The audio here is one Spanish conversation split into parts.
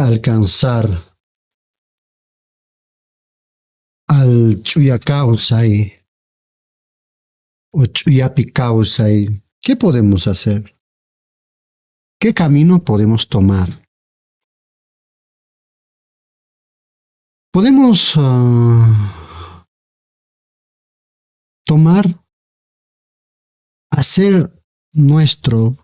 alcanzar al Chuya Kausai o Chuyapi Kausai, ¿qué podemos hacer? ¿Qué camino podemos tomar? Podemos hacer nuestro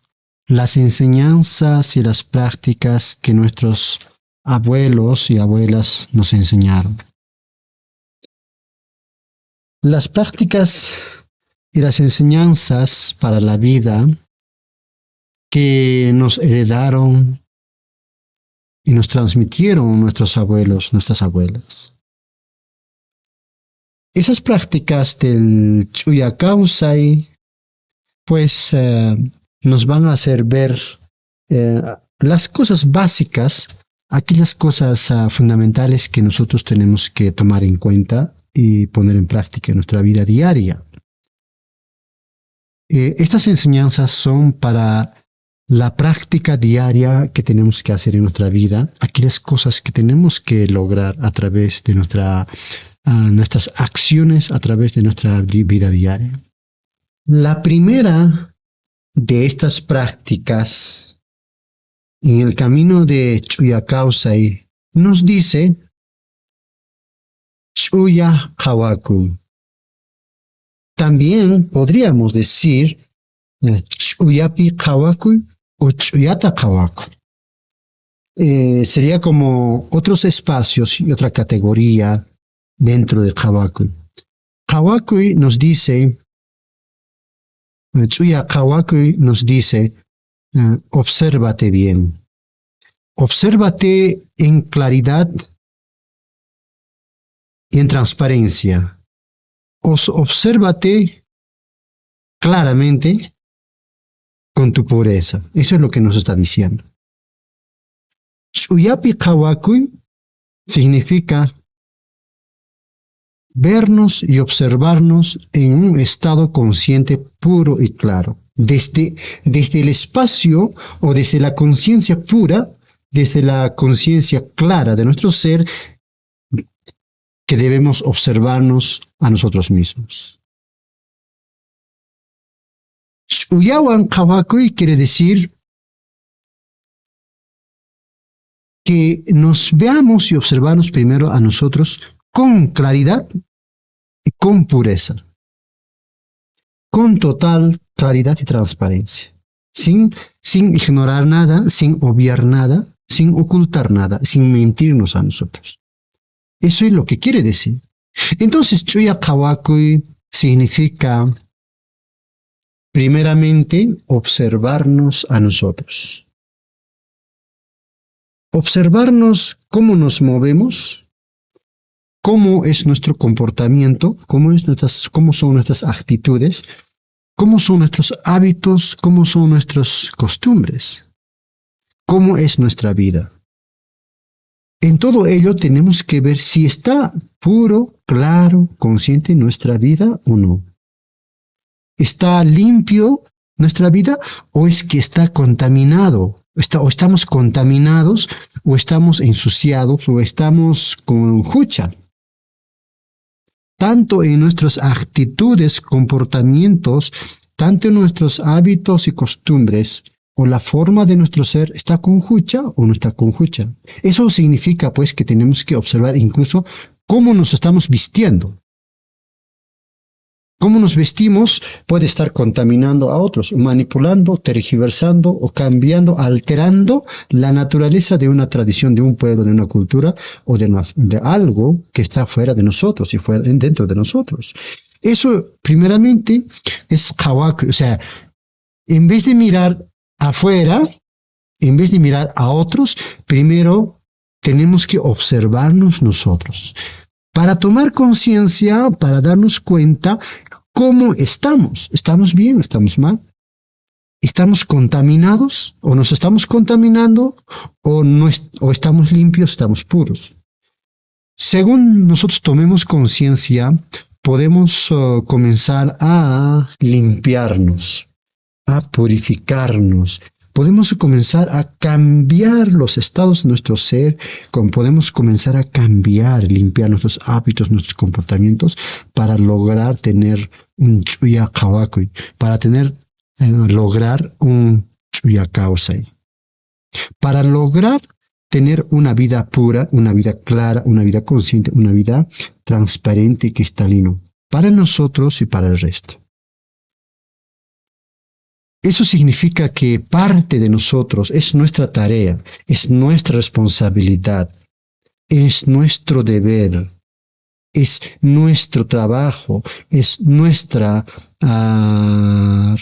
las enseñanzas y las prácticas que nuestros abuelos y abuelas nos enseñaron. Las prácticas y las enseñanzas para la vida que nos heredaron y nos transmitieron nuestros abuelos, nuestras abuelas. Esas prácticas del Chuya Kausai, pues nos van a hacer ver las cosas básicas, aquellas cosas fundamentales que nosotros tenemos que tomar en cuenta y poner en práctica en nuestra vida diaria. Estas enseñanzas son para la práctica diaria que tenemos que hacer en nuestra vida, aquellas cosas que tenemos que lograr a través de nuestras acciones, a través de nuestra vida diaria. La primera de estas prácticas en el camino de Chuya Kausai nos dice Chuya Kawaku. También podríamos decir Chuyapi Kawaku o Chuyata Kawaku. Sería como otros espacios y otra categoría dentro de Kawaku. Kawaku nos dice, Chuya Kawaku nos dice, obsérvate bien. Obsérvate en claridad y en transparencia. Obsérvate claramente con tu pureza. Eso es lo que nos está diciendo. Chuyapi Kawaku significa vernos y observarnos en un estado consciente puro y claro. Desde el espacio o desde la conciencia pura, desde la conciencia clara de nuestro ser, que debemos observarnos a nosotros mismos. Chuyawan Kawaku quiere decir que nos veamos y observamos primero a nosotros con claridad y con pureza, con total claridad y transparencia, sin ignorar nada, sin obviar nada, sin ocultar nada, sin mentirnos a nosotros. Eso es lo que quiere decir. Entonces, Chuya Kawaku significa, primeramente, observarnos a nosotros. Observarnos cómo nos movemos, cómo es nuestro comportamiento, cómo son nuestras actitudes, cómo son nuestros hábitos, cómo son nuestras costumbres, cómo es nuestra vida. En todo ello tenemos que ver si está puro, claro, consciente nuestra vida o no. ¿Está limpio nuestra vida o es que está contaminado? O estamos contaminados o estamos ensuciados o estamos con jucha. Tanto en nuestras actitudes, comportamientos, tanto en nuestros hábitos y costumbres, o la forma de nuestro ser está con jucha o no está con jucha. Eso significa pues que tenemos que observar incluso cómo nos estamos vistiendo. Cómo nos vestimos puede estar contaminando a otros, manipulando, tergiversando o cambiando, alterando la naturaleza de una tradición, de un pueblo, de una cultura o de algo que está fuera de nosotros y dentro de nosotros. Eso primeramente es kawaku, o sea, en vez de mirar afuera, en vez de mirar a otros, primero tenemos que observarnos nosotros. Para tomar conciencia, para darnos cuenta cómo estamos. ¿Estamos bien o estamos mal? ¿Estamos contaminados o nos estamos contaminando o estamos limpios, estamos puros? Según nosotros tomemos conciencia, podemos comenzar a limpiarnos, a purificarnos. podemos comenzar a cambiar los estados de nuestro ser, podemos comenzar a cambiar, limpiar nuestros hábitos, nuestros comportamientos para lograr tener un chuya kawakuy, para lograr un chuya kaosai, para lograr tener una vida pura, una vida clara, una vida consciente, una vida transparente y cristalino, para nosotros y para el resto. Eso significa que parte de nosotros es nuestra tarea, es nuestra responsabilidad, es nuestro deber, es nuestro trabajo, es nuestra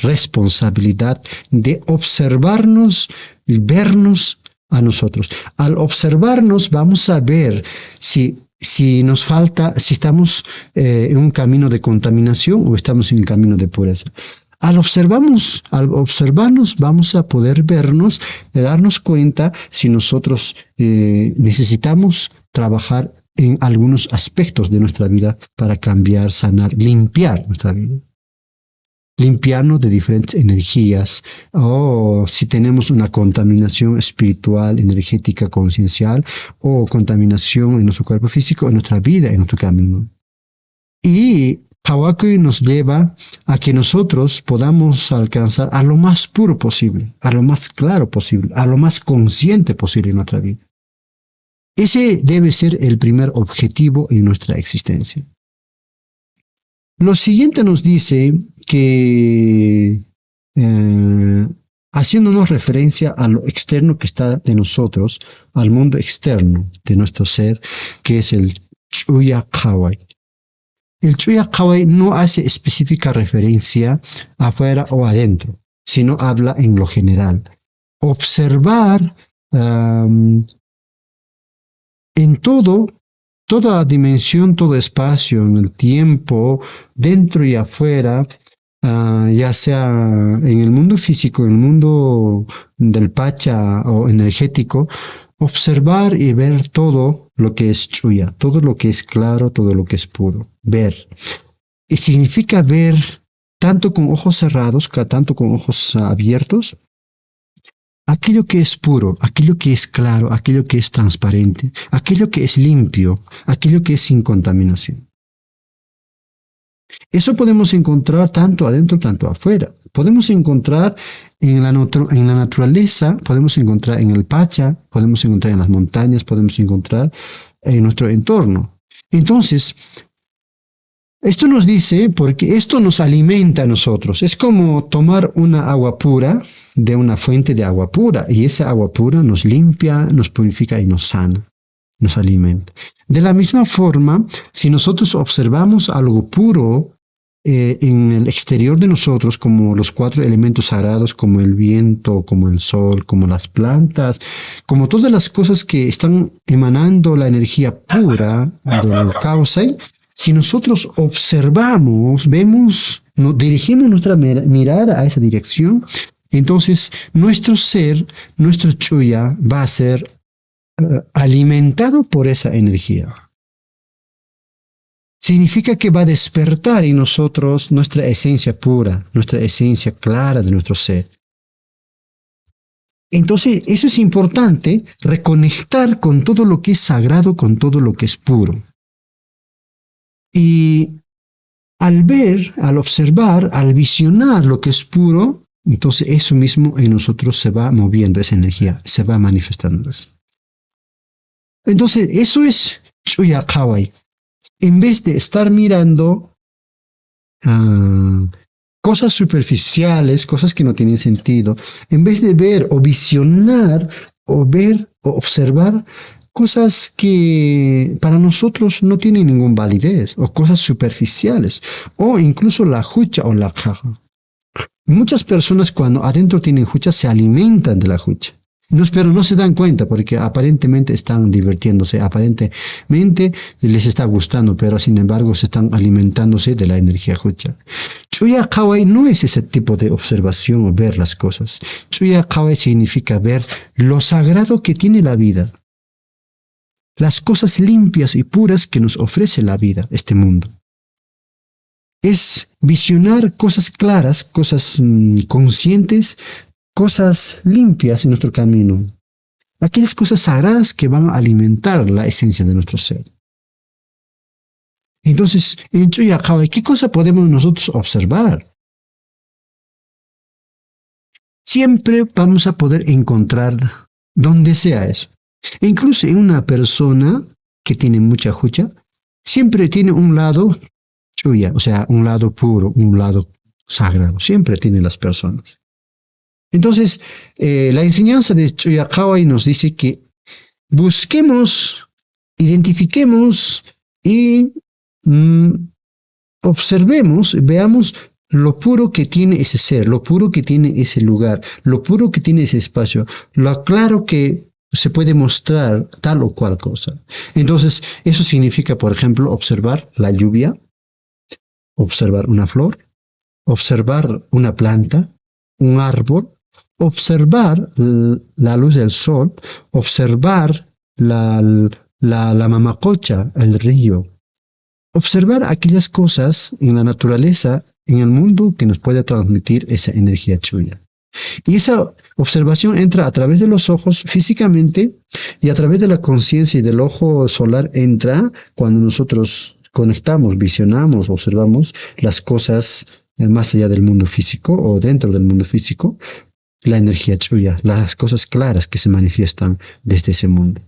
responsabilidad de observarnos, vernos a nosotros. Al observarnos vamos a ver si nos falta, si estamos en un camino de contaminación o estamos en un camino de pureza. Al observarnos vamos a poder vernos, darnos cuenta si nosotros necesitamos trabajar en algunos aspectos de nuestra vida para cambiar, sanar, limpiar nuestra vida. Limpiarnos de diferentes energías, o si tenemos una contaminación espiritual, energética, conciencial, o contaminación en nuestro cuerpo físico, en nuestra vida, en nuestro camino. Y Kawakuy nos lleva a que nosotros podamos alcanzar a lo más puro posible, a lo más claro posible, a lo más consciente posible en nuestra vida. Ese debe ser el primer objetivo en nuestra existencia. Lo siguiente nos dice que, haciéndonos referencia a lo externo que está de nosotros, al mundo externo de nuestro ser, que es el Chuya Kawai. El Chuya Kawai no hace específica referencia afuera o adentro, sino habla en lo general. Observar en toda dimensión, todo espacio, en el tiempo, dentro y afuera, ya sea en el mundo físico, en el mundo del Pacha o energético, observar y ver todo lo que es Chuya, todo lo que es claro, todo lo que es puro. Ver. Y significa ver tanto con ojos cerrados, tanto con ojos abiertos, aquello que es puro, aquello que es claro, aquello que es transparente, aquello que es limpio, aquello que es sin contaminación. Eso podemos encontrar tanto adentro, tanto afuera. Podemos encontrar en la naturaleza, podemos encontrar en el Pacha, podemos encontrar en las montañas, podemos encontrar en nuestro entorno. Entonces, esto nos dice, porque esto nos alimenta a nosotros. Es como tomar una agua pura de una fuente de agua pura, y esa agua pura nos limpia, nos purifica y nos sana, nos alimenta. De la misma forma, si nosotros observamos algo puro en el exterior de nosotros, como los 4 elementos sagrados, como el viento, como el sol, como las plantas, como todas las cosas que están emanando la energía pura del Kaosai, si nosotros observamos, vemos, nos dirigimos nuestra mirada a esa dirección, entonces nuestro ser, nuestro Chuya va a ser alimentado por esa energía. Significa que va a despertar en nosotros nuestra esencia pura, nuestra esencia clara de nuestro ser. Entonces, eso es importante, reconectar con todo lo que es sagrado, con todo lo que es puro. Y al ver, al observar, al visionar lo que es puro, entonces eso mismo en nosotros se va moviendo, esa energía, se va manifestando. Entonces, eso es Chuya Kawai. En vez de estar mirando cosas superficiales, cosas que no tienen sentido, en vez de ver o visionar o ver o observar cosas que para nosotros no tienen ninguna validez, o cosas superficiales, o incluso la hucha o la caja. Muchas personas cuando adentro tienen hucha se alimentan de la hucha. Pero no se dan cuenta porque aparentemente están divirtiéndose, aparentemente les está gustando, pero sin embargo se están alimentándose de la energía hucha. Chuya Kawai no es ese tipo de observación o ver las cosas. Chuya Kawai significa ver lo sagrado que tiene la vida, las cosas limpias y puras que nos ofrece la vida, este mundo. Es visionar cosas claras, cosas conscientes, cosas limpias en nuestro camino, aquellas cosas sagradas que van a alimentar la esencia de nuestro ser. Entonces, en Chuyakawai, ¿qué cosa podemos nosotros observar? Siempre vamos a poder encontrar donde sea eso. E incluso en una persona que tiene mucha hucha, siempre tiene un lado chuya, o sea, un lado puro, un lado sagrado. Siempre tienen las personas. Entonces, la enseñanza de Chuyakawai nos dice que busquemos, identifiquemos y mm, observemos, veamos lo puro que tiene ese ser, lo puro que tiene ese lugar, lo puro que tiene ese espacio, lo claro que se puede mostrar tal o cual cosa. Entonces, eso significa, por ejemplo, observar la lluvia, observar una flor, observar una planta, un árbol, observar la luz del sol, observar la mamacocha, el río, observar aquellas cosas en la naturaleza, en el mundo, que nos puede transmitir esa energía chuya. Y esa observación entra a través de los ojos físicamente y a través de la conciencia y del ojo solar entra cuando nosotros conectamos, visionamos, observamos las cosas más allá del mundo físico o dentro del mundo físico, la energía chuya, las cosas claras que se manifiestan desde ese mundo.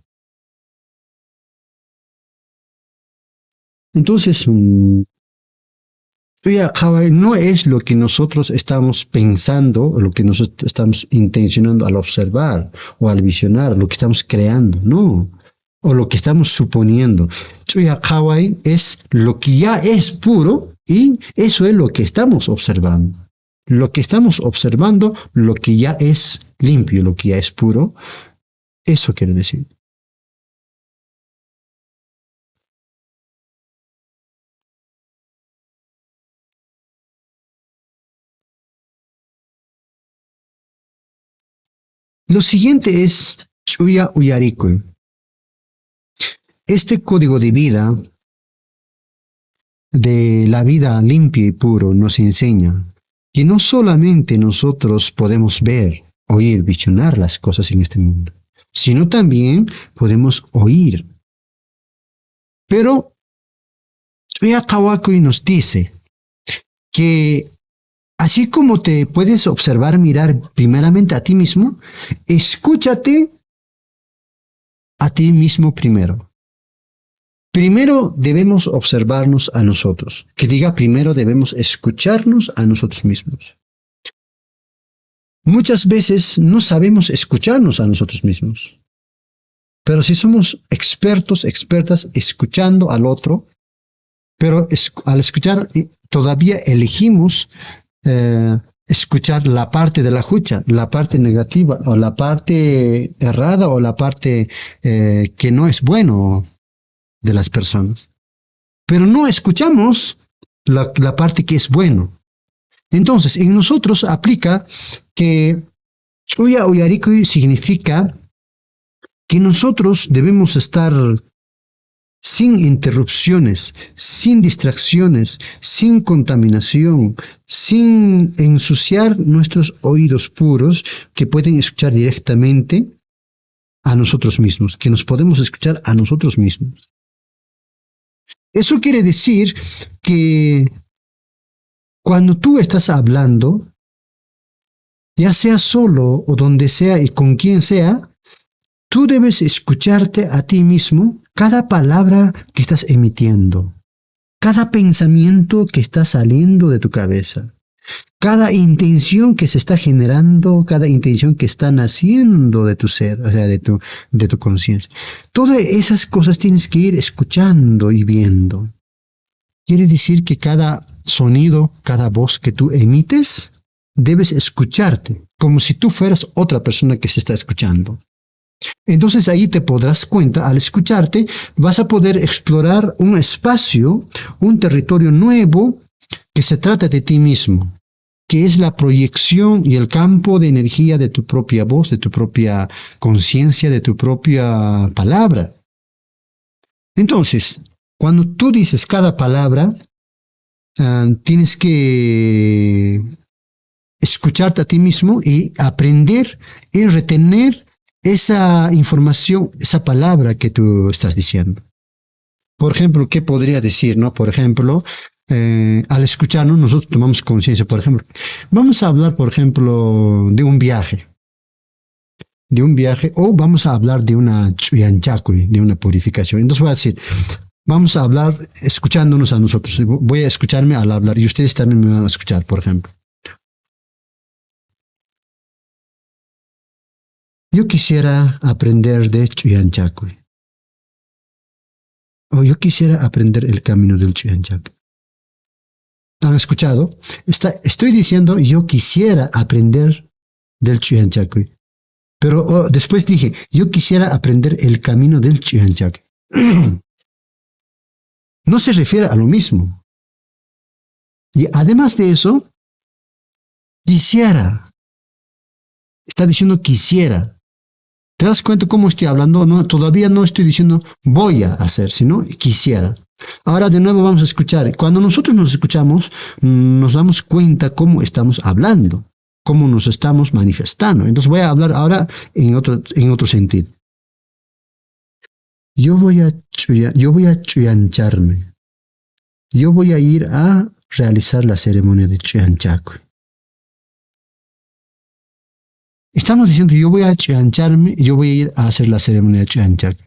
Entonces, no es lo que nosotros estamos pensando, o lo que nosotros estamos intencionando al observar o al visionar, lo que estamos creando, no, o lo que estamos suponiendo. Chuyakawai es lo que ya es puro y eso es lo que estamos observando. Lo que estamos observando, lo que ya es limpio, lo que ya es puro, eso quiere decir. Lo siguiente es Chuya Uyarikui. Este código de vida, de la vida limpia y puro, nos enseña que no solamente nosotros podemos ver, oír, visionar las cosas en este mundo, sino también podemos oír. Pero Tsuya Kawakui nos dice que así como te puedes observar, mirar primeramente a ti mismo, escúchate a ti mismo primero. Primero debemos observarnos a nosotros. Que diga primero debemos escucharnos a nosotros mismos. Muchas veces no sabemos escucharnos a nosotros mismos. Pero si somos expertos, expertas, escuchando al otro, pero al escuchar todavía elegimos escuchar la parte de la hucha, la parte negativa, o la parte errada, o la parte que no es bueno de las personas. Pero no escuchamos la parte que es bueno. Entonces, en nosotros aplica que Chuya Uyarikui significa que nosotros debemos estar sin interrupciones, sin distracciones, sin contaminación, sin ensuciar nuestros oídos puros que pueden escuchar directamente a nosotros mismos, que nos podemos escuchar a nosotros mismos. Eso quiere decir que cuando tú estás hablando, ya sea solo o donde sea y con quien sea, tú debes escucharte a ti mismo cada palabra que estás emitiendo, cada pensamiento que está saliendo de tu cabeza, cada intención que se está generando, cada intención que está naciendo de tu ser, o sea, de tu conciencia. Todas esas cosas tienes que ir escuchando y viendo. Quiere decir que cada sonido, cada voz que tú emites, debes escucharte, como si tú fueras otra persona que se está escuchando. Entonces ahí te podrás cuenta, al escucharte, vas a poder explorar un espacio, un territorio nuevo que se trata de ti mismo, que es la proyección y el campo de energía de tu propia voz, de tu propia conciencia, de tu propia palabra. Entonces, cuando tú dices cada palabra, tienes que escucharte a ti mismo y aprender y retener esa información, esa palabra que tú estás diciendo. Por ejemplo, ¿qué podría decir, no? Por ejemplo, al escucharnos, nosotros tomamos conciencia. Por ejemplo, vamos a hablar, por ejemplo, de un viaje, o vamos a hablar de una chuyanchakui, de una purificación. Entonces voy a decir, vamos a hablar escuchándonos a nosotros. Voy a escucharme al hablar y ustedes también me van a escuchar, por ejemplo. Yo quisiera aprender de chuyanchakui, o yo quisiera aprender el camino del chuyanchakui. ¿Han escuchado? Estoy diciendo yo quisiera aprender del chuyanchakui. Pero después dije, yo quisiera aprender el camino del chuyanchakui. No se refiere a lo mismo. Y además de eso, quisiera. Está diciendo quisiera. ¿Te das cuenta cómo estoy hablando? No, todavía no estoy diciendo voy a hacer, sino quisiera. Ahora de nuevo vamos a escuchar. Cuando nosotros nos escuchamos, nos damos cuenta cómo estamos hablando, cómo nos estamos manifestando. Entonces voy a hablar ahora en otro sentido. Yo voy a chuyancharme. Yo voy a ir a realizar la ceremonia de chuyanchakui. Estamos diciendo yo voy a chuyancharme, yo voy a ir a hacer la ceremonia de chuyanchakui.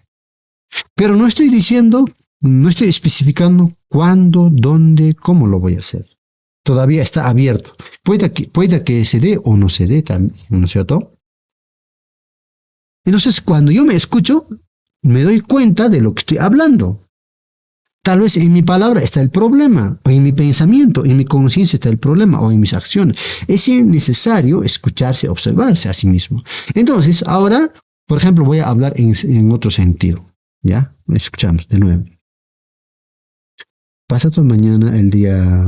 Pero no estoy diciendo, no estoy especificando cuándo, dónde, cómo lo voy a hacer. Todavía está abierto. Puede que se dé o no se dé también, ¿no es cierto? Entonces, cuando yo me escucho, me doy cuenta de lo que estoy hablando. Tal vez en mi palabra está el problema, o en mi pensamiento, en mi conciencia está el problema, o en mis acciones. Es necesario escucharse, observarse a sí mismo. Entonces, ahora, por ejemplo, voy a hablar en otro sentido. ¿Ya? Escuchamos de nuevo. Pasado mañana, el día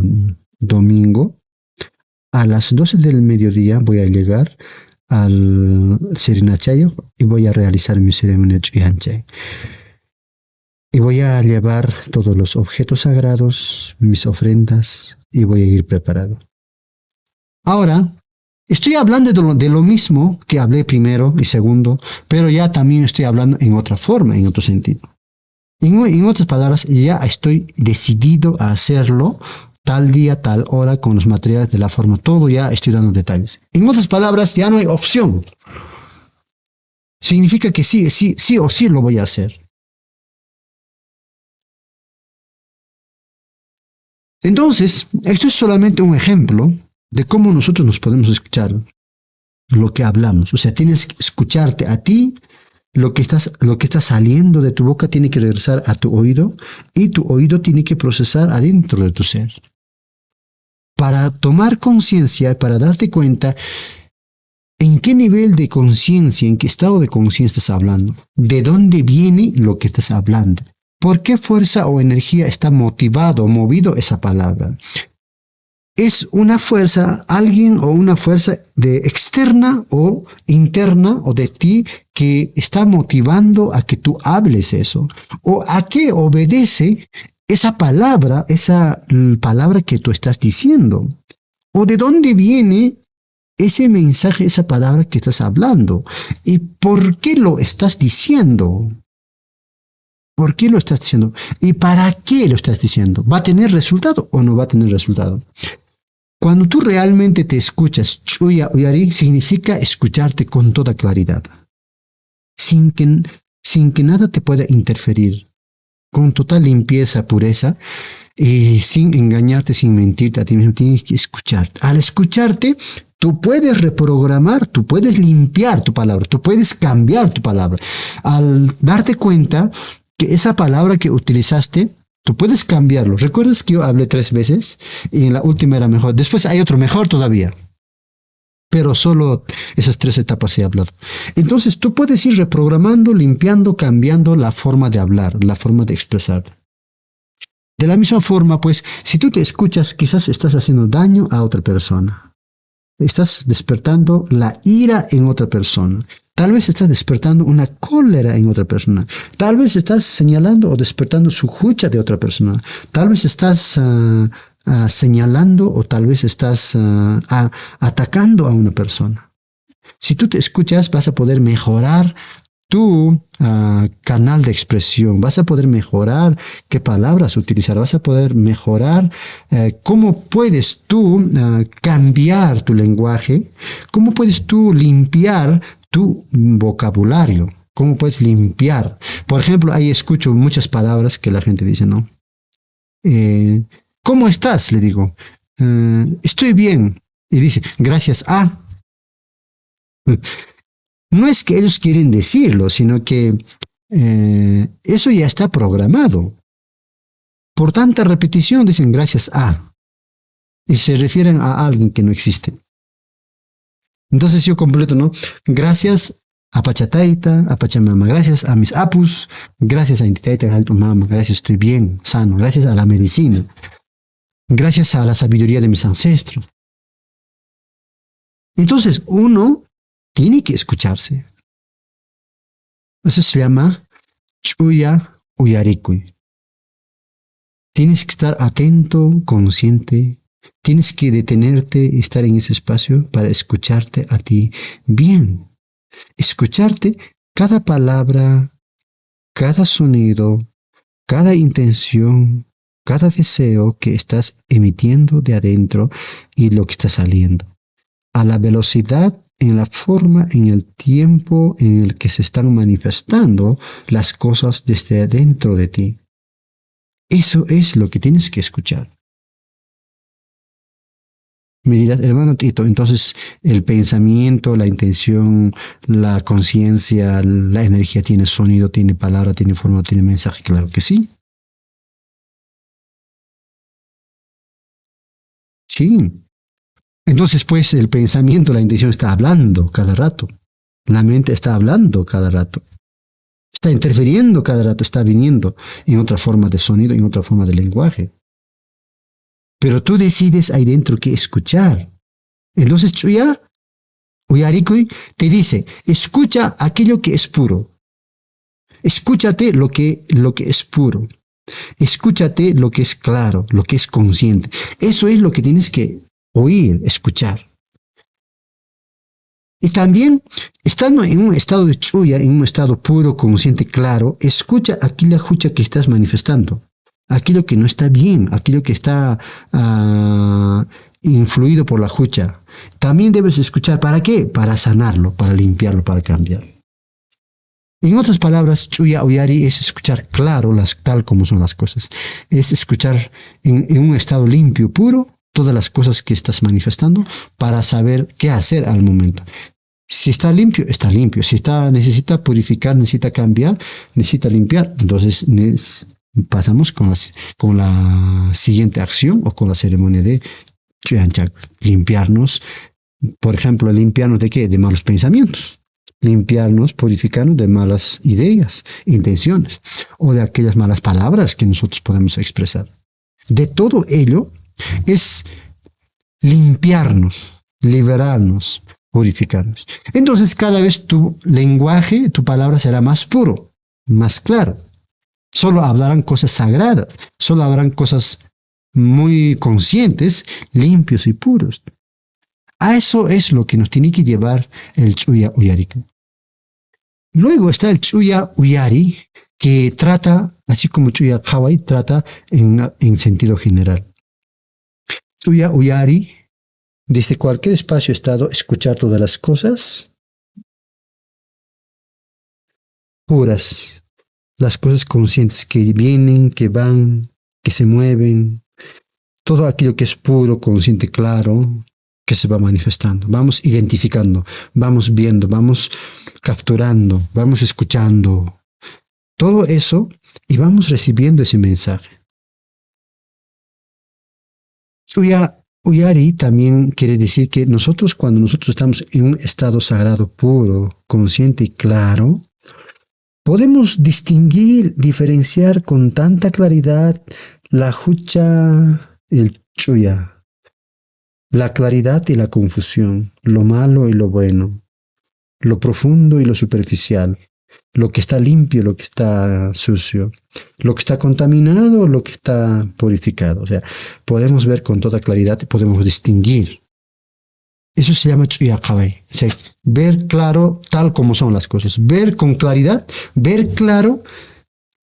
domingo, a las 12 del mediodía voy a llegar al Sirinachayo y voy a realizar mi ceremonia Chuyanchay. Y voy a llevar todos los objetos sagrados, mis ofrendas, y voy a ir preparado. Ahora, estoy hablando de lo mismo que hablé primero y segundo, pero ya también estoy hablando en otra forma, en otro sentido. En otras palabras, ya estoy decidido a hacerlo tal día, tal hora, con los materiales de la forma, todo ya estoy dando detalles. En otras palabras, ya no hay opción. Significa que sí o sí lo voy a hacer. Entonces, esto es solamente un ejemplo de cómo nosotros nos podemos escuchar lo que hablamos. O sea, tienes que escucharte a ti, lo que está saliendo de tu boca tiene que regresar a tu oído y tu oído tiene que procesar adentro de tu ser. Para tomar conciencia, para darte cuenta en qué nivel de conciencia, en qué estado de conciencia estás hablando, de dónde viene lo que estás hablando. ¿Por qué fuerza o energía está motivado o movido esa palabra? ¿Es una fuerza, alguien o una fuerza externa o interna o de ti que está motivando a que tú hables eso? ¿O a qué obedece esa palabra que tú estás diciendo? ¿O de dónde viene ese mensaje, esa palabra que estás hablando? ¿Y por qué lo estás diciendo? ¿Por qué lo estás diciendo? ¿Y para qué lo estás diciendo? ¿Va a tener resultado o no va a tener resultado? Cuando tú realmente te escuchas, Chuya Uyari significa escucharte con toda claridad, sin que nada te pueda interferir, con total limpieza, pureza, y sin engañarte, sin mentirte a ti mismo. Tienes que escucharte. Al escucharte, tú puedes reprogramar, tú puedes limpiar tu palabra, tú puedes cambiar tu palabra. Al darte cuenta que esa palabra que utilizaste, tú puedes cambiarlo. ¿Recuerdas que yo hablé 3 veces? Y en la última era mejor. Después hay otro mejor todavía. Pero solo esas 3 etapas he hablado. Entonces tú puedes ir reprogramando, limpiando, cambiando la forma de hablar, la forma de expresarte. De la misma forma, pues, si tú te escuchas, quizás estás haciendo daño a otra persona. Estás despertando la ira en otra persona. Tal vez estás despertando una cólera en otra persona. Tal vez estás señalando o despertando su jucha de otra persona. Tal vez estás señalando o tal vez estás atacando a una persona. Si tú te escuchas, vas a poder mejorar tu canal de expresión, vas a poder mejorar qué palabras utilizar, vas a poder mejorar cómo puedes tú cambiar tu lenguaje, cómo puedes tú limpiar tu vocabulario, cómo puedes limpiar. Por ejemplo, ahí escucho muchas palabras que la gente dice, ¿no? Eh, ¿Cómo estás? Le digo, estoy bien. Y dice, gracias a. No es que ellos quieren decirlo, sino que eso ya está programado. Por tanta repetición dicen gracias a. Y se refieren a alguien que no existe. Entonces yo completo, ¿no? Gracias a Pachataita, a Pachamama, gracias a mis apus, gracias a Intitaita, a Mama, gracias, estoy bien, sano, gracias a la medicina, gracias a la sabiduría de mis ancestros. Entonces uno tiene que escucharse. Eso se llama Chuya Uyarikuy. Tienes que estar atento, consciente. Tienes que detenerte y estar en ese espacio para escucharte a ti bien. Escucharte cada palabra, cada sonido, cada intención, cada deseo que estás emitiendo de adentro y lo que está saliendo. A la velocidad, en la forma, en el tiempo en el que se están manifestando las cosas desde adentro de ti. Eso es lo que tienes que escuchar. Me dirás, hermano Tito, entonces el pensamiento, la intención, la conciencia, la energía tiene sonido, tiene palabra, tiene forma, tiene mensaje. Claro que sí. Sí. Entonces, pues el pensamiento, la intención está hablando cada rato. La mente está hablando cada rato. Está interfiriendo cada rato, está viniendo en otra forma de sonido, en otra forma de lenguaje. Pero tú decides ahí dentro qué escuchar. Entonces, Chuya Uyarikuy te dice, escucha aquello que es puro. Escúchate lo que es puro. Escúchate lo que es claro, lo que es consciente. Eso es lo que tienes que oír, escuchar. Y también, estando en un estado de chuya, en un estado puro, consciente, claro, escucha aquella hucha que estás manifestando. Aquello que no está bien, aquello que está influido por la hucha. También debes escuchar, ¿para qué? Para sanarlo, para limpiarlo, para cambiarlo. En otras palabras, Chuya Uyari es escuchar claro tal como son las cosas. Es escuchar en un estado limpio, puro, todas las cosas que estás manifestando para saber qué hacer al momento. Si está limpio, está limpio. Si necesita purificar, necesita cambiar, necesita limpiar. Entonces pasamos con la siguiente acción o con la ceremonia de Chuyanchak. Limpiarnos, por ejemplo, limpiarnos de qué? De malos pensamientos. Limpiarnos, purificarnos de malas ideas, intenciones o de aquellas malas palabras que nosotros podemos expresar. De todo ello es limpiarnos, liberarnos, purificarnos. Entonces cada vez tu lenguaje, tu palabra será más puro, más claro. Solo hablarán cosas sagradas, solo hablarán cosas muy conscientes, limpios y puros. A eso es lo que nos tiene que llevar el Chuya Uyarika. Luego está el Chuya Uyari, que trata, así como Chuya Hawaii, trata en sentido general. Chuya Uyari, desde cualquier espacio estado, escuchar todas las cosas puras, las cosas conscientes que vienen, que van, que se mueven, todo aquello que es puro, consciente, claro, que se va manifestando. Vamos identificando, vamos viendo, vamos capturando, vamos escuchando. Todo eso y vamos recibiendo ese mensaje. Chuya Uyari también quiere decir que cuando nosotros estamos en un estado sagrado, puro, consciente y claro, podemos distinguir, diferenciar con tanta claridad la hucha, el chuya, la claridad y la confusión, lo malo y lo bueno, lo profundo y lo superficial, lo que está limpio, lo que está sucio, lo que está contaminado, lo que está purificado. O sea, podemos ver con toda claridad, podemos distinguir. Eso se llama chuyakawai. O sea, ver claro tal como son las cosas. Ver con claridad, ver claro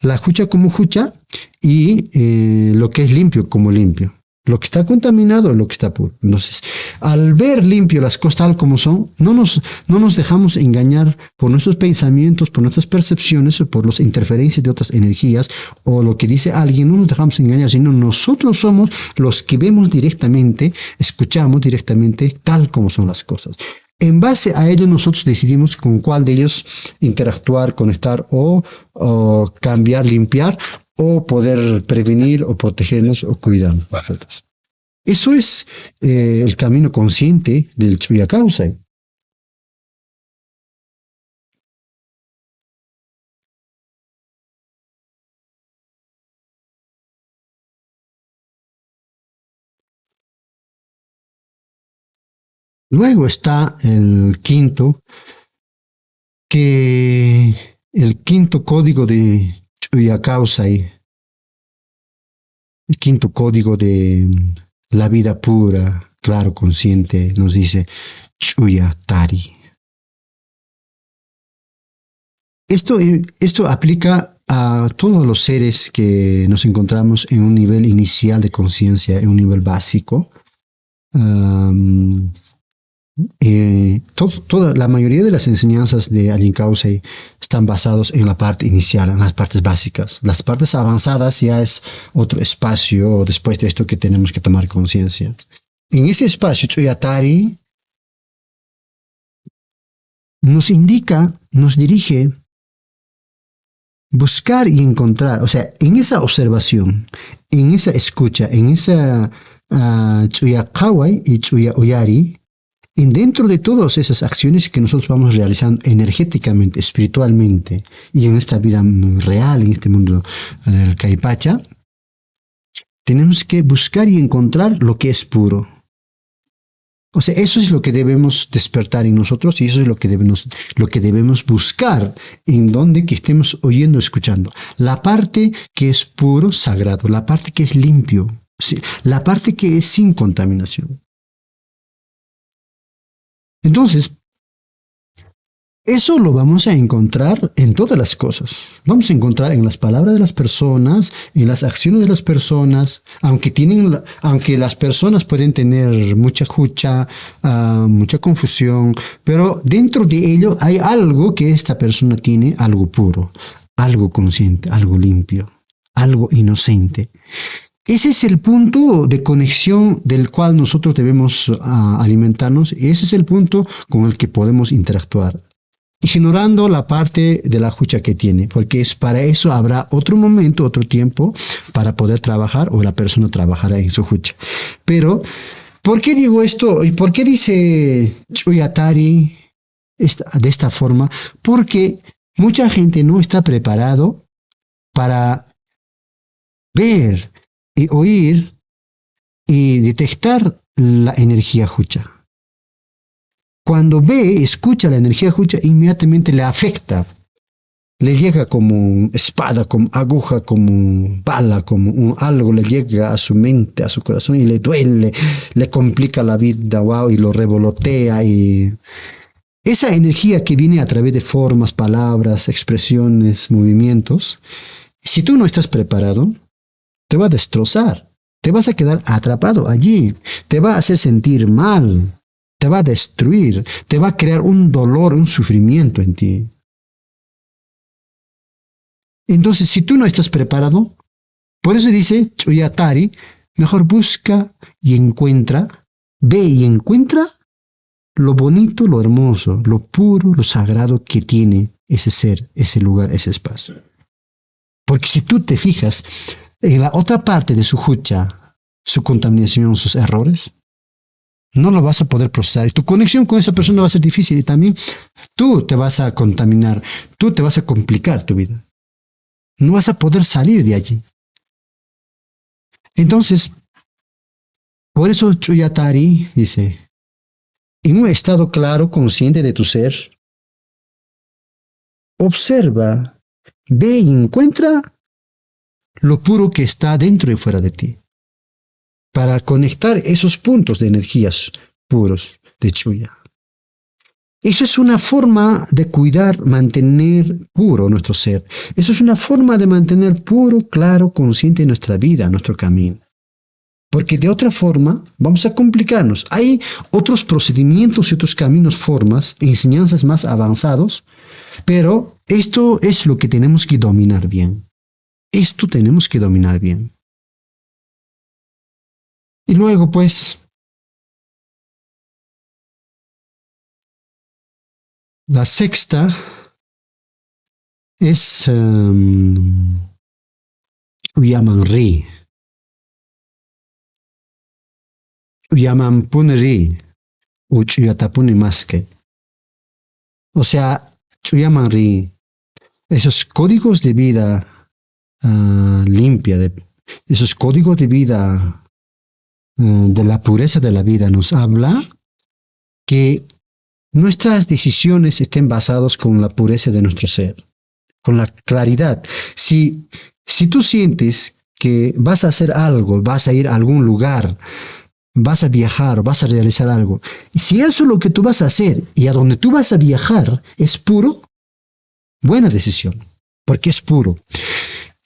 la jucha como jucha y lo que es limpio como limpio. Lo que está contaminado, lo que está puro. Entonces, al ver limpio las cosas tal como son, no nos dejamos engañar por nuestros pensamientos, por nuestras percepciones o por las interferencias de otras energías o lo que dice alguien, no nos dejamos engañar, sino nosotros somos los que vemos directamente, escuchamos directamente tal como son las cosas. En base a ello nosotros decidimos con cuál de ellos interactuar, conectar o cambiar, limpiar o poder prevenir o protegernos o cuidarnos. Eso es el camino consciente del Chuya Kausai. Luego está que el quinto código de Chuya Kausai, el quinto código de la vida pura, claro, consciente, nos dice Chuya Tari. Esto aplica a todos los seres que nos encontramos en un nivel inicial de conciencia, en un nivel básico. Um, la mayoría de las enseñanzas de Alin Kausei están basados en la parte inicial, en las partes básicas. Las partes avanzadas ya es otro espacio después de esto que tenemos que tomar conciencia. En ese espacio, Chuyatari nos indica, nos dirige buscar y encontrar, o sea, en esa observación, en esa escucha, en esa Chuya Kawai y Chuya Oyari, y dentro de todas esas acciones que nosotros vamos realizando energéticamente, espiritualmente y en esta vida real, en este mundo del Caipacha, tenemos que buscar y encontrar lo que es puro. O sea, eso es lo que debemos despertar en nosotros y eso es lo que debemos buscar en donde que estemos oyendo, escuchando. La parte que es puro, sagrado, la parte que es limpio, la parte que es sin contaminación. Entonces, eso lo vamos a encontrar en todas las cosas. Vamos a encontrar en las palabras de las personas, en las acciones de las personas, aunque las personas pueden tener mucha jucha, mucha confusión, pero dentro de ello hay algo que esta persona tiene, algo puro, algo consciente, algo limpio, algo inocente. Ese es el punto de conexión del cual nosotros debemos alimentarnos y ese es el punto con el que podemos interactuar, ignorando la parte de la jucha que tiene, porque es para eso habrá otro momento, otro tiempo para poder trabajar o la persona trabajará en su jucha. Pero, ¿por qué digo esto? ¿Y por qué dice Chuyatari de esta forma? Porque mucha gente no está preparado para ver y oír y detectar la energía jucha. Cuando ve, escucha la energía jucha, inmediatamente le afecta. Le llega como espada, como aguja, como bala, como algo le llega a su mente, a su corazón y le duele, le complica la vida, wow, y lo revolotea. Y esa energía que viene a través de formas, palabras, expresiones, movimientos, si tú no estás preparado, te va a destrozar, te vas a quedar atrapado allí, te va a hacer sentir mal, te va a destruir, te va a crear un dolor, un sufrimiento en ti. Entonces, si tú no estás preparado, por eso dice Chuyatari, mejor busca y encuentra, ve y encuentra lo bonito, lo hermoso, lo puro, lo sagrado que tiene ese ser, ese lugar, ese espacio. Porque si tú te fijas en la otra parte de su jucha, su contaminación, sus errores, no lo vas a poder procesar. Y tu conexión con esa persona va a ser difícil y también tú te vas a contaminar, tú te vas a complicar tu vida. No vas a poder salir de allí. Entonces, por eso Chuyatari dice, en un estado claro, consciente de tu ser, observa, ve y encuentra lo puro que está dentro y fuera de ti, para conectar esos puntos de energías puros de Chuya. Eso es una forma de cuidar, mantener puro nuestro ser. Eso es una forma de mantener puro, claro, consciente nuestra vida, nuestro camino. Porque de otra forma vamos a complicarnos. Hay otros procedimientos y otros caminos, formas, enseñanzas más avanzados, pero esto es lo que tenemos que dominar bien. Esto tenemos que dominar bien. Y luego, pues, la sexta es llaman ri, llaman punri, uchuyatapuni maske. O sea, llaman ri, esos códigos de vida limpia, esos códigos de vida de la pureza de la vida nos habla que nuestras decisiones estén basadas con la pureza de nuestro ser, con la claridad. Si tú sientes que vas a hacer algo, vas a ir a algún lugar, vas a viajar, vas a realizar algo, y si eso es lo que tú vas a hacer y a donde tú vas a viajar es puro, buena decisión, porque es puro.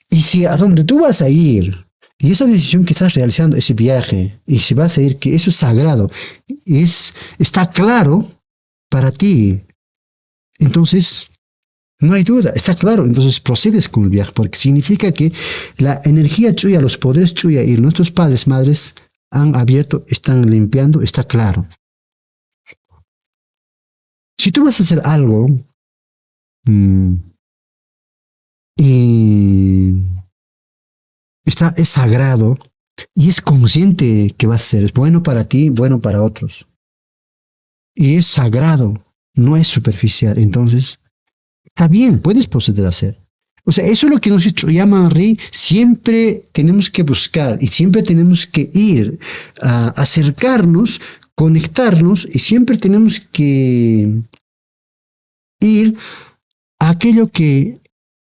Y si a donde tú vas a ir, y esa decisión que estás realizando, ese viaje, y si vas a ir, que eso es sagrado, está claro para ti, entonces no hay duda, está claro, entonces procedes con el viaje, porque significa que la energía tuya, los poderes tuya y nuestros padres, madres han abierto, están limpiando, está claro. Si tú vas a hacer algo y es sagrado y es consciente que vas a hacer, es bueno para ti, bueno para otros, y es sagrado, no es superficial, entonces está bien, puedes proceder a hacer. O sea, eso es lo que nos llaman rey. Siempre tenemos que buscar y siempre tenemos que ir a acercarnos, conectarnos y siempre tenemos que ir a aquello que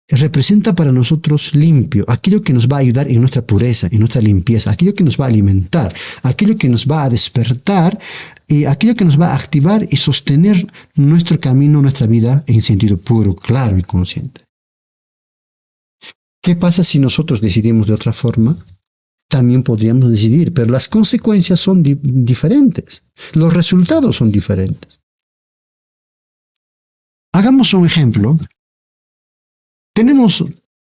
representa para nosotros limpio, aquello que nos va a ayudar en nuestra pureza, en nuestra limpieza, aquello que nos va a alimentar, aquello que nos va a despertar y aquello que nos va a activar y sostener nuestro camino, nuestra vida en sentido puro, claro y consciente. ¿Qué pasa si nosotros decidimos de otra forma? También podríamos decidir, pero las consecuencias son diferentes, los resultados son diferentes. Hagamos un ejemplo.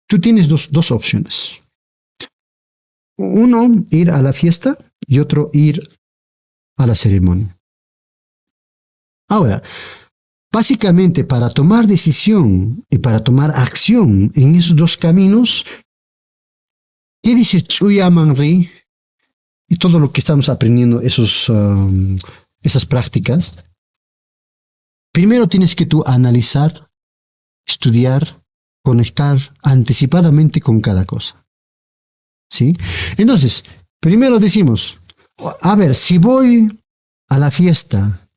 Tú tienes dos opciones. Uno, ir a la fiesta y otro, ir a la ceremonia. Ahora, básicamente para tomar decisión y para tomar acción en esos dos caminos, ¿qué dice Chuya Manri? Y todo lo que estamos aprendiendo, esas prácticas. Primero tienes que tú analizar, estudiar, conectar anticipadamente con cada cosa. ¿Sí? Entonces, primero decimos, a ver, si voy a la fiesta,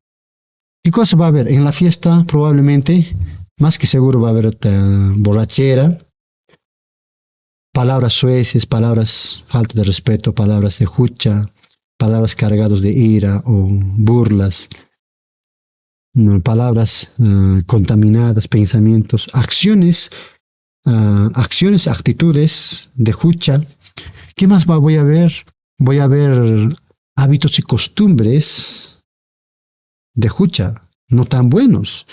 ¿qué cosa va a haber? En la fiesta probablemente, más que seguro va a haber borrachera, palabras sueces, palabras falta de respeto, palabras de jucha, palabras cargadas de ira o burlas, palabras contaminadas, pensamientos, acciones, actitudes de jucha. ¿Qué más voy a ver? Voy a ver hábitos y costumbres de jucha, no tan buenos,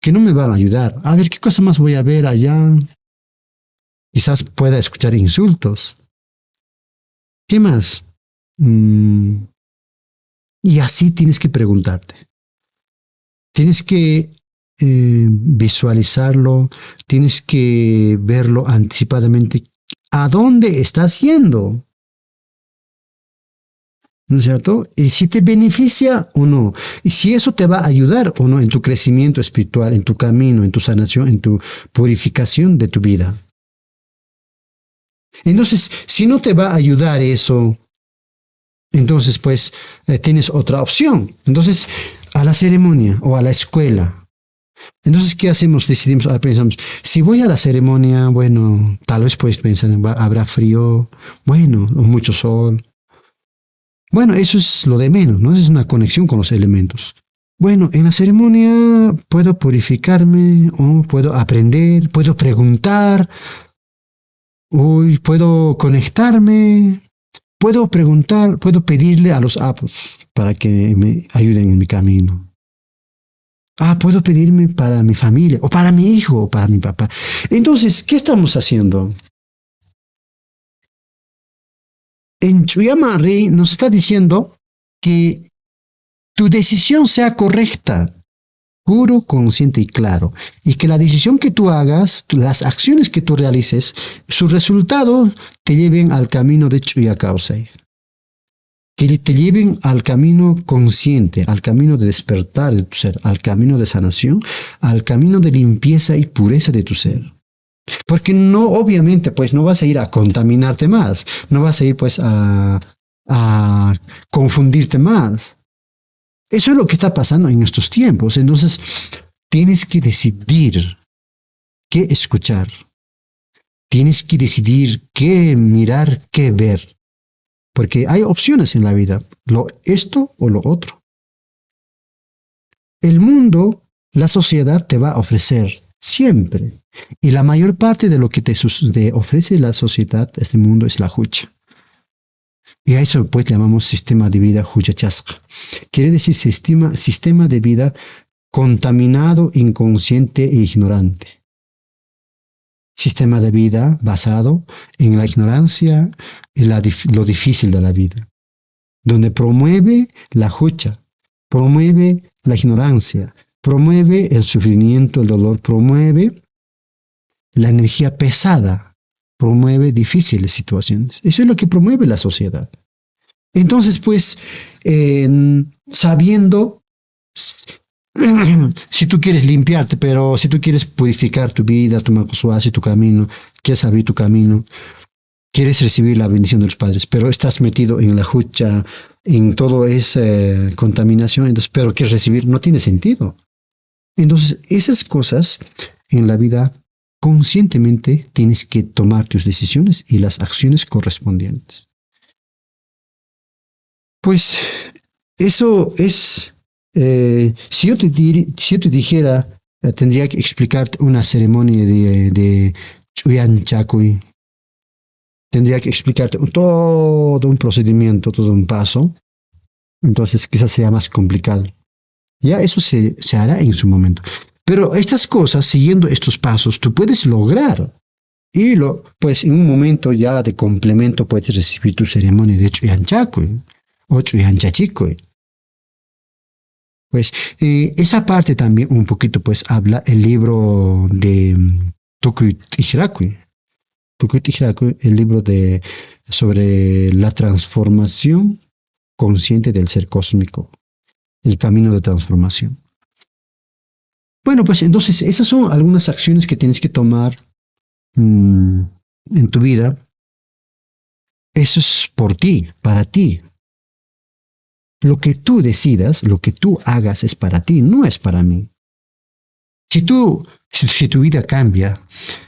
que no me van a ayudar. A ver, ¿qué cosa más voy a ver allá? Quizás pueda escuchar insultos. ¿Qué más? Y así tienes que preguntarte. Tienes que visualizarlo, tienes que verlo anticipadamente. ¿A dónde estás yendo? ¿No es cierto? Y si te beneficia o no. Y si eso te va a ayudar o no en tu crecimiento espiritual, en tu camino, en tu sanación, en tu purificación de tu vida. Entonces, si no te va a ayudar eso, entonces pues tienes otra opción. Entonces, a la ceremonia o a la escuela. Entonces, ¿qué hacemos? Decidimos, pensamos, si voy a la ceremonia, bueno, tal vez puedes pensar, habrá frío, bueno, o mucho sol. Bueno, eso es lo de menos, ¿no? Es una conexión con los elementos. Bueno, en la ceremonia puedo purificarme, o puedo aprender, puedo preguntar, uy, puedo conectarme, puedo preguntar, puedo pedirle a los apos para que me ayuden en mi camino. Ah, puedo pedirme para mi familia, o para mi hijo, o para mi papá. Entonces, ¿qué estamos haciendo? En Chuyama Rey nos está diciendo que tu decisión sea correcta, puro, consciente y claro. Y que la decisión que tú hagas, las acciones que tú realices, sus resultados te lleven al camino de Chuyakausai. Que te lleven al camino consciente, al camino de despertar de tu ser, al camino de sanación, al camino de limpieza y pureza de tu ser. Porque no, obviamente, pues no vas a ir a contaminarte más, no vas a ir pues a confundirte más. Eso es lo que está pasando en estos tiempos. Entonces, tienes que decidir qué escuchar. Tienes que decidir qué mirar, qué ver. Porque hay opciones en la vida, esto o lo otro. El mundo, la sociedad te va a ofrecer siempre. Y la mayor parte de lo que te ofrece la sociedad, este mundo, es la hucha. Y a eso pues llamamos sistema de vida huchachasca. Quiere decir sistema de vida contaminado, inconsciente e ignorante. Sistema de vida basado en la ignorancia y lo difícil de la vida. Donde promueve la hucha, promueve la ignorancia, promueve el sufrimiento, el dolor, promueve la energía pesada, promueve difíciles situaciones. Eso es lo que promueve la sociedad. Entonces, pues, sabiendo, si tú quieres limpiarte, pero si tú quieres purificar tu vida, tu macusuasi, tu camino, quieres abrir tu camino, quieres recibir la bendición de los padres, pero estás metido en la hucha, en toda esa contaminación, entonces, pero quieres recibir, no tiene sentido. Entonces, esas cosas en la vida, conscientemente tienes que tomar tus decisiones y las acciones correspondientes. Pues eso es, si yo te dijera, tendría que explicarte una ceremonia de Chuyan Chakuy, tendría que explicarte todo un procedimiento, todo un paso, entonces quizás sea más complicado. Ya eso se hará en su momento. Pero estas cosas, siguiendo estos pasos, tú puedes lograr. Y pues en un momento ya de complemento puedes recibir tu ceremonia de Chuyanchakuy o Chuyanchachicoy. Pues esa parte también un poquito pues habla el libro de Tokuyt Ishirakuy. Tokuyt Ishirakuy, el libro sobre la transformación consciente del ser cósmico, el camino de transformación. Bueno, pues entonces esas son algunas acciones que tienes que tomar en tu vida. Eso es por ti, para ti. Lo que tú decidas, lo que tú hagas es para ti, no es para mí. Si tu vida cambia,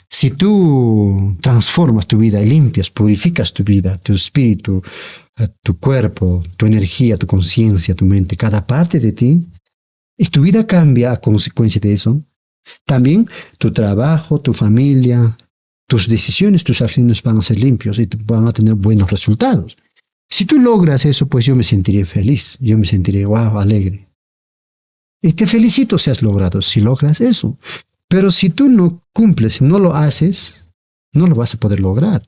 si tú transformas tu vida, limpias, purificas tu vida, tu espíritu, tu cuerpo, tu energía, tu conciencia, tu mente, cada parte de ti, y tu vida cambia a consecuencia de eso, también tu trabajo, tu familia, tus decisiones, tus acciones van a ser limpios y van a tener buenos resultados. Si tú logras eso, pues yo me sentiré feliz, yo me sentiré, wow, alegre. Y te felicito si has logrado, si logras eso. Pero si tú no cumples, no lo haces, no lo vas a poder lograr.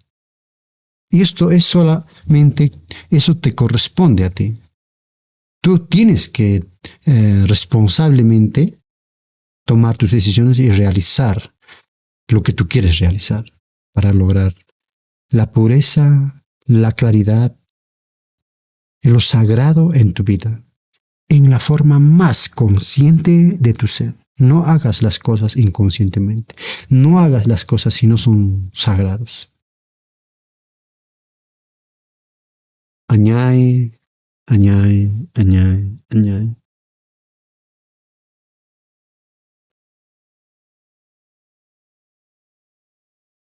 Y esto es solamente, eso te corresponde a ti. Tú tienes que responsablemente tomar tus decisiones y realizar lo que tú quieres realizar para lograr la pureza, la claridad y lo sagrado en tu vida, en la forma más consciente de tu ser. No hagas las cosas inconscientemente. No hagas las cosas si no son sagrados. Añay, añay, añay, añay.